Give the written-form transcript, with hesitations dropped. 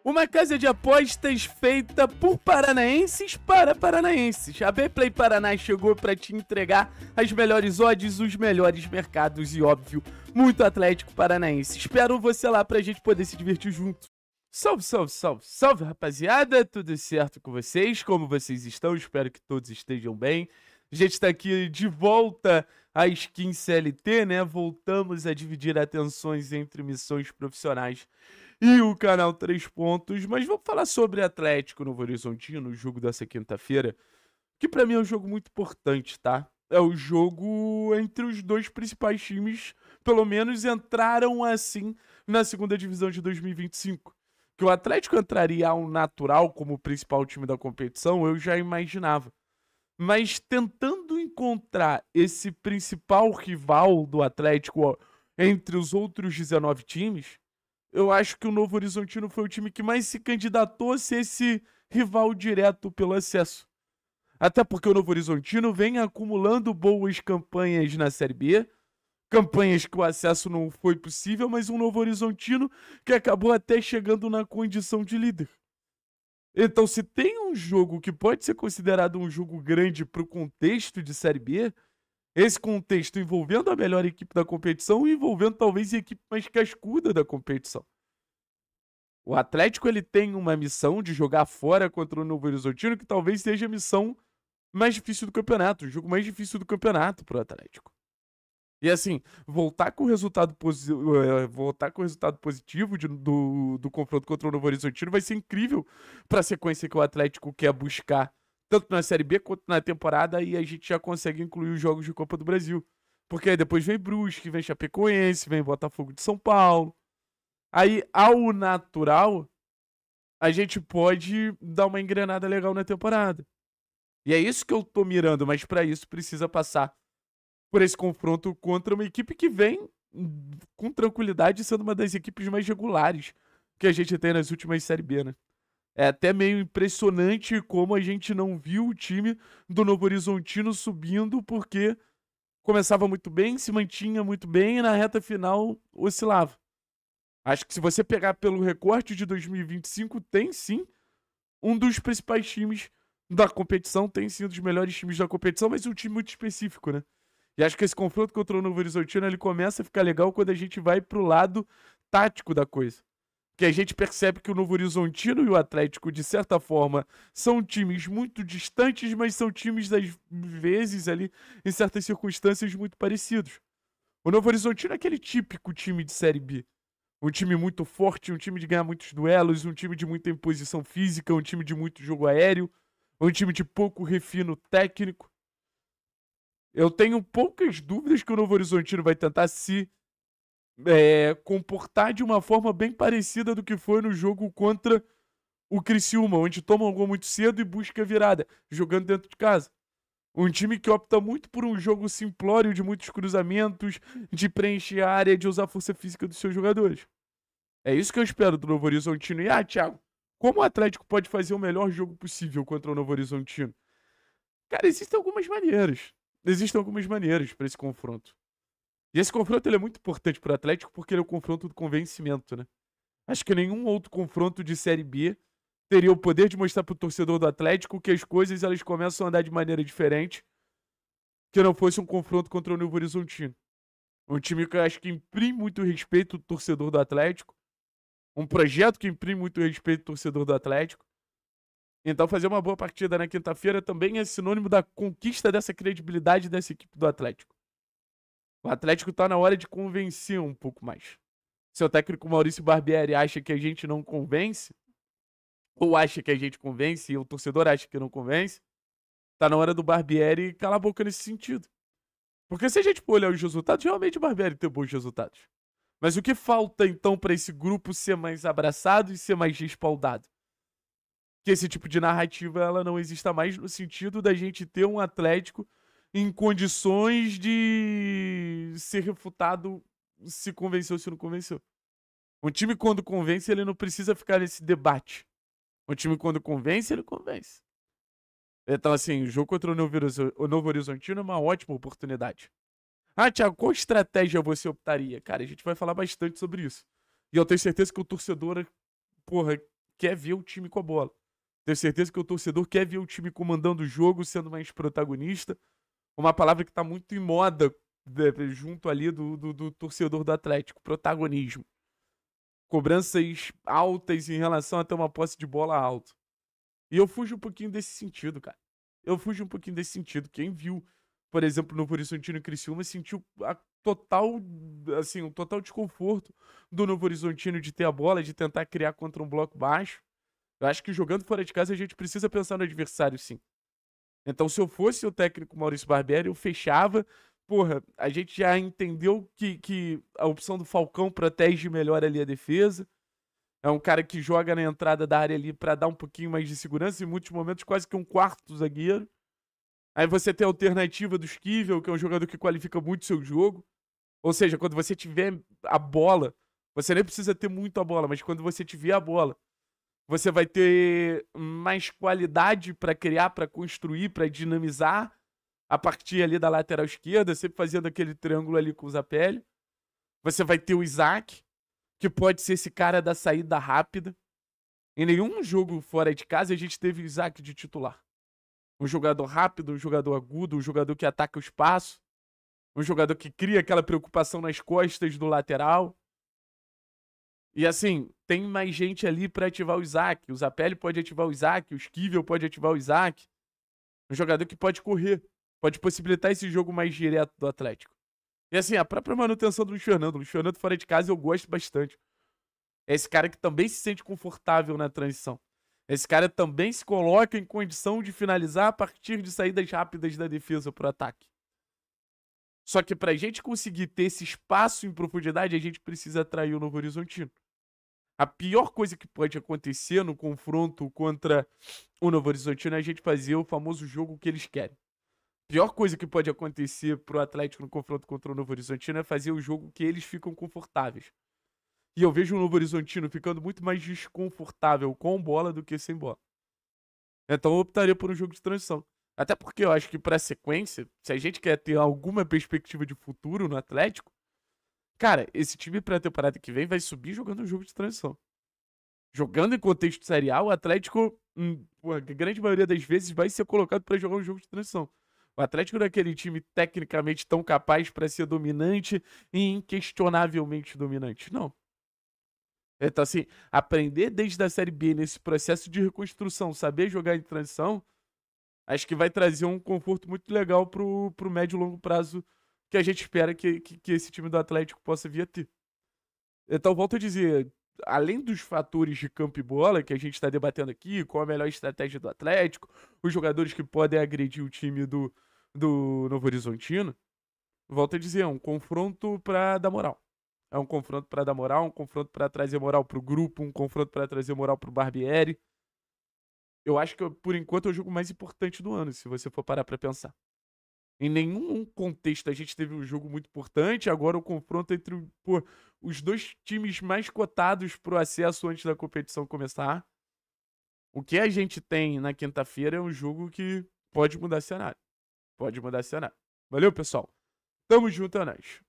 Uma casa de apostas feita por paranaenses para paranaenses. A Bplay Paraná chegou para te entregar as melhores odds, os melhores mercados e, óbvio, muito Atlético Paranaense. Espero você lá pra gente poder se divertir junto. Salve, salve, salve, salve, rapaziada! Tudo certo com vocês? Como vocês estão? Espero que todos estejam bem. A gente tá aqui de volta à skin CLT, né? Voltamos a dividir atenções entre missões profissionais e o canal 3 Pontos, mas vamos falar sobre Atlético Novo Horizontino, o jogo dessa quinta-feira, que pra mim é um jogo muito importante, tá? É o jogo entre os dois principais times, pelo menos entraram assim na segunda divisão de 2025. Que o Atlético entraria ao natural como o principal time da competição, eu já imaginava. Mas tentando encontrar esse principal rival do Atlético entre os outros 19 times, eu acho que o Novo Horizontino foi o time que mais se candidatou a ser esse rival direto pelo acesso. Até porque o Novo Horizontino vem acumulando boas campanhas na Série B, campanhas que o acesso não foi possível, mas um Novo Horizontino que acabou até chegando na condição de líder. Então, se tem um jogo que pode ser considerado um jogo grande para o contexto de Série B, esse contexto envolvendo a melhor equipe da competição e envolvendo talvez a equipe mais cascuda da competição. O Atlético ele tem uma missão de jogar fora contra o Novo Horizontino que talvez seja a missão mais difícil do campeonato, o jogo mais difícil do campeonato para o Atlético. E assim, voltar com o resultado positivo do confronto contra o Novo Horizontino vai ser incrível para a sequência que o Atlético quer buscar, tanto na Série B quanto na temporada, e a gente já consegue incluir os jogos de Copa do Brasil. Porque aí depois vem Brusque, vem Chapecoense, vem Botafogo de São Paulo. Aí, ao natural, a gente pode dar uma engrenada legal na temporada. E é isso que eu tô mirando, mas para isso precisa passar por esse confronto contra uma equipe que vem com tranquilidade sendo uma das equipes mais regulares que a gente tem nas últimas Série B, né? É até meio impressionante como a gente não viu o time do Novo Horizontino subindo, porque começava muito bem, se mantinha muito bem e na reta final oscilava. Acho que se você pegar pelo recorte de 2025, tem sim um dos principais times da competição, tem sim um dos melhores times da competição, mas um time muito específico, né? E acho que esse confronto contra o Novo Horizontino ele começa a ficar legal quando a gente vai pro lado tático da coisa. Que a gente percebe que o Novo Horizontino e o Atlético, de certa forma, são times muito distantes, mas são times, às vezes, ali, em certas circunstâncias, muito parecidos. O Novo Horizontino é aquele típico time de Série B. Um time muito forte, um time de ganhar muitos duelos, um time de muita imposição física, um time de muito jogo aéreo, um time de pouco refino técnico. Eu tenho poucas dúvidas que o Novo Horizontino vai tentar se comportar de uma forma bem parecida do que foi no jogo contra o Criciúma, onde toma um gol muito cedo e busca a virada, jogando dentro de casa. Um time que opta muito por um jogo simplório de muitos cruzamentos, de preencher a área, de usar a força física dos seus jogadores. É isso que eu espero do Novo Horizontino. E, Thiago, como o Atlético pode fazer o melhor jogo possível contra o Novo Horizontino? Cara, existem algumas maneiras. Existem algumas maneiras para esse confronto. E esse confronto ele é muito importante para o Atlético porque ele é o confronto do convencimento, né? Acho que nenhum outro confronto de Série B teria o poder de mostrar para o torcedor do Atlético que as coisas elas começam a andar de maneira diferente que não fosse um confronto contra o Novo Horizontino. Um time que eu acho que imprime muito respeito ao torcedor do Atlético. Um projeto que imprime muito respeito ao torcedor do Atlético. Então fazer uma boa partida na quinta-feira também é sinônimo da conquista dessa credibilidade dessa equipe do Atlético. O Atlético tá na hora de convencer um pouco mais. Seu técnico Maurício Barbieri acha que a gente não convence, ou acha que a gente convence, e o torcedor acha que não convence, tá na hora do Barbieri calar a boca nesse sentido. Porque se a gente for olhar os resultados, realmente o Barbieri tem bons resultados. Mas o que falta então para esse grupo ser mais abraçado e ser mais respaldado? Que esse tipo de narrativa ela não exista mais no sentido da gente ter um Atlético em condições de ser refutado se convenceu ou se não convenceu. Um time quando convence, ele não precisa ficar nesse debate. Um time quando convence, ele convence. Então assim, o jogo contra o Novo Horizontino é uma ótima oportunidade. Thiago, qual estratégia você optaria? Cara, a gente vai falar bastante sobre isso. E eu tenho certeza que o torcedor, quer ver o time com a bola. Tenho certeza que o torcedor quer ver o time comandando o jogo, sendo mais protagonista. Uma palavra que está muito em moda junto ali do torcedor do Atlético, protagonismo. Cobranças altas em relação a ter uma posse de bola alta. E eu fujo um pouquinho desse sentido, cara. Eu fujo um pouquinho desse sentido. Quem viu, por exemplo, no Novo Horizontino e Criciúma, sentiu o total desconforto do Novo Horizontino de ter a bola, de tentar criar contra um bloco baixo. Eu acho que jogando fora de casa a gente precisa pensar no adversário, sim. Então, se eu fosse o técnico Maurício Barbieri, eu fechava. Porra, a gente já entendeu que a opção do Falcão protege melhor ali a defesa. É um cara que joga na entrada da área ali pra dar um pouquinho mais de segurança, em muitos momentos quase que um quarto zagueiro. Aí você tem a alternativa do Esquivel, que é um jogador que qualifica muito o seu jogo. Ou seja, quando você tiver a bola, você nem precisa ter muito a bola, mas quando você tiver a bola, você vai ter mais qualidade para criar, para construir, para dinamizar a partir ali da lateral esquerda, sempre fazendo aquele triângulo ali com o Zapelli. Você vai ter o Isaac, que pode ser esse cara da saída rápida. Em nenhum jogo fora de casa a gente teve o Isaac de titular. Um jogador rápido, um jogador agudo, um jogador que ataca o espaço, um jogador que cria aquela preocupação nas costas do lateral. E assim, tem mais gente ali para ativar o Isaac. O Zapelli pode ativar o Isaac, o Esquivel pode ativar o Isaac. Um jogador que pode correr, pode possibilitar esse jogo mais direto do Atlético. E assim, a própria manutenção do Luiz Fernando. O Luiz Fernando fora de casa eu gosto bastante. É esse cara que também se sente confortável na transição. Esse cara também se coloca em condição de finalizar a partir de saídas rápidas da defesa pro ataque. Só que pra gente conseguir ter esse espaço em profundidade, a gente precisa atrair o Novo Horizontino. A pior coisa que pode acontecer no confronto contra o Novo Horizontino é a gente fazer o famoso jogo que eles querem. A pior coisa que pode acontecer pro Atlético no confronto contra o Novo Horizontino é fazer o jogo que eles ficam confortáveis. E eu vejo o Novo Horizontino ficando muito mais desconfortável com bola do que sem bola. Então eu optaria por um jogo de transição. Até porque eu acho que pra sequência, se a gente quer ter alguma perspectiva de futuro no Atlético, cara, esse time pra temporada que vem vai subir jogando um jogo de transição. Jogando em contexto serial, o Atlético, a grande maioria das vezes, vai ser colocado pra jogar um jogo de transição. O Atlético não é aquele time tecnicamente tão capaz pra ser dominante e inquestionavelmente dominante. Não. Então, assim, aprender desde a Série B nesse processo de reconstrução, saber jogar em transição, acho que vai trazer um conforto muito legal pro médio e longo prazo que a gente espera que esse time do Atlético possa vir a ter. Então, volto a dizer, além dos fatores de campo e bola que a gente está debatendo aqui, qual a melhor estratégia do Atlético, os jogadores que podem agredir o time do Novo Horizontino, volto a dizer, é um confronto para dar moral. É um confronto para dar moral, um confronto para trazer moral pro grupo, um confronto para trazer moral pro Barbieri. Eu acho que, por enquanto, é o jogo mais importante do ano, se você for parar para pensar. Em nenhum contexto a gente teve um jogo muito importante. Agora o confronto entre os dois times mais cotados pro acesso antes da competição começar. O que a gente tem na quinta-feira é um jogo que pode mudar cenário. Pode mudar cenário. Valeu, pessoal. Tamo junto, é nóis.